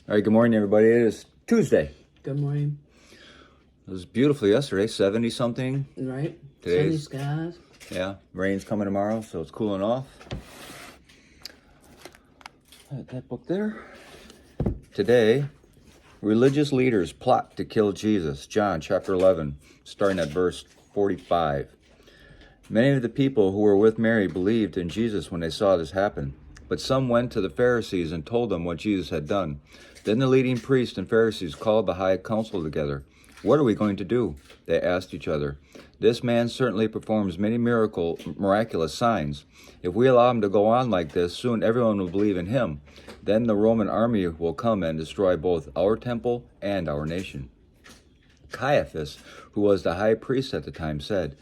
All right, good morning, everybody. It is Tuesday. Good morning. It was beautiful yesterday, 70 something. Right? Sunny Today's, skies. yeah, rain's coming tomorrow, so it's cooling off. That book there. Today, religious leaders plot to kill Jesus. John chapter 11, starting at verse 45. Many of the people who were with Mary believed in Jesus when they saw this happen. But some went to the Pharisees and told them what Jesus had done. Then the leading priests and Pharisees called the high council together. "What are we going to do?" they asked each other. "This man certainly performs many miraculous signs. If we allow him to go on like this, soon everyone will believe in him. Then the Roman army will come and destroy both our temple and our nation." Caiaphas, who was the high priest at the time, said,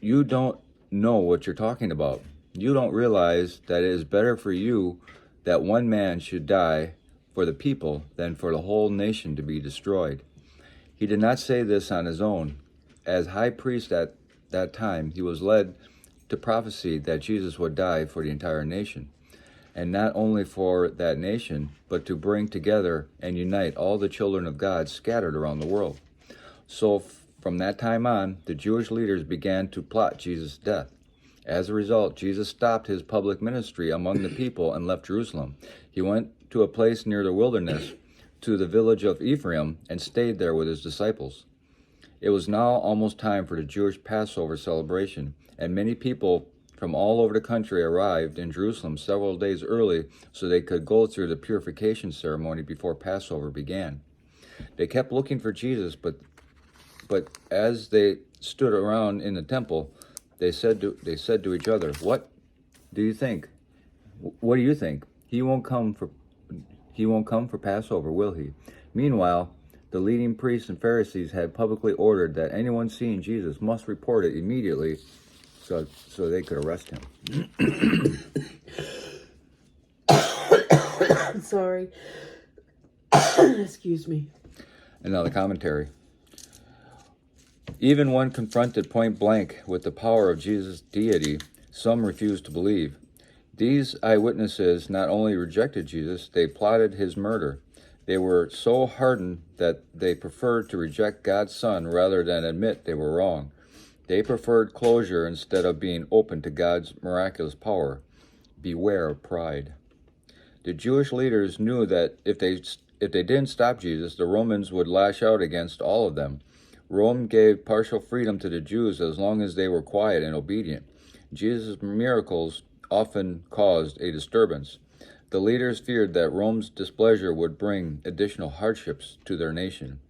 "You don't know what you're talking about. You don't realize that it is better for you that one man should die for the people than for the whole nation to be destroyed." He did not say this on his own. As high priest at that time, he was led to prophesy that Jesus would die for the entire nation. And not only for that nation, but to bring together and unite all the children of God scattered around the world. So from that time on, the Jewish leaders began to plot Jesus' death. As a result, Jesus stopped his public ministry among the people and left Jerusalem. He went to a place near the wilderness, to the village of Ephraim, and stayed there with his disciples. It was now almost time for the Jewish Passover celebration, and many people from all over the country arrived in Jerusalem several days early so they could go through the purification ceremony before Passover began. They kept looking for Jesus, but as they stood around in the temple, they said to each other, "What do you think? What do you think? He won't come for Passover, will he?" Meanwhile, the leading priests and Pharisees had publicly ordered that anyone seeing Jesus must report it immediately so they could arrest him. Sorry. Excuse me. Another commentary. Even when confronted point blank with the power of Jesus' deity, some refused to believe. These eyewitnesses not only rejected Jesus, they plotted his murder. They were so hardened that they preferred to reject God's Son rather than admit they were wrong. They preferred closure instead of being open to God's miraculous power. Beware of pride. The Jewish leaders knew that if they didn't stop Jesus, the Romans would lash out against all of them. Rome gave partial freedom to the Jews as long as they were quiet and obedient. Jesus' miracles often caused a disturbance. The leaders feared that Rome's displeasure would bring additional hardships to their nation.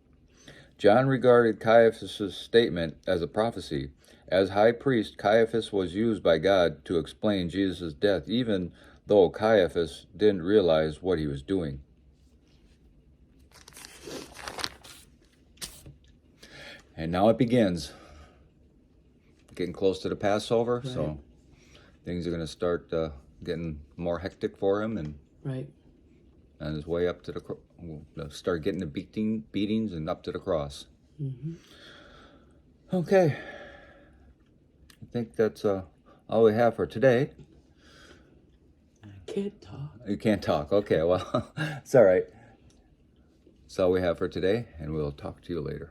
John regarded Caiaphas' statement as a prophecy. As high priest, Caiaphas was used by God to explain Jesus' death, even though Caiaphas didn't realize what he was doing. And now it begins. Getting close to the Passover, right. So things are going to start getting more hectic for him, and right. On his way up to start getting the beatings and up to the cross. Mm-hmm. Okay, I think that's all we have for today. I can't talk. You can't talk. Okay, well, it's all right. That's all we have for today, and we'll talk to you later.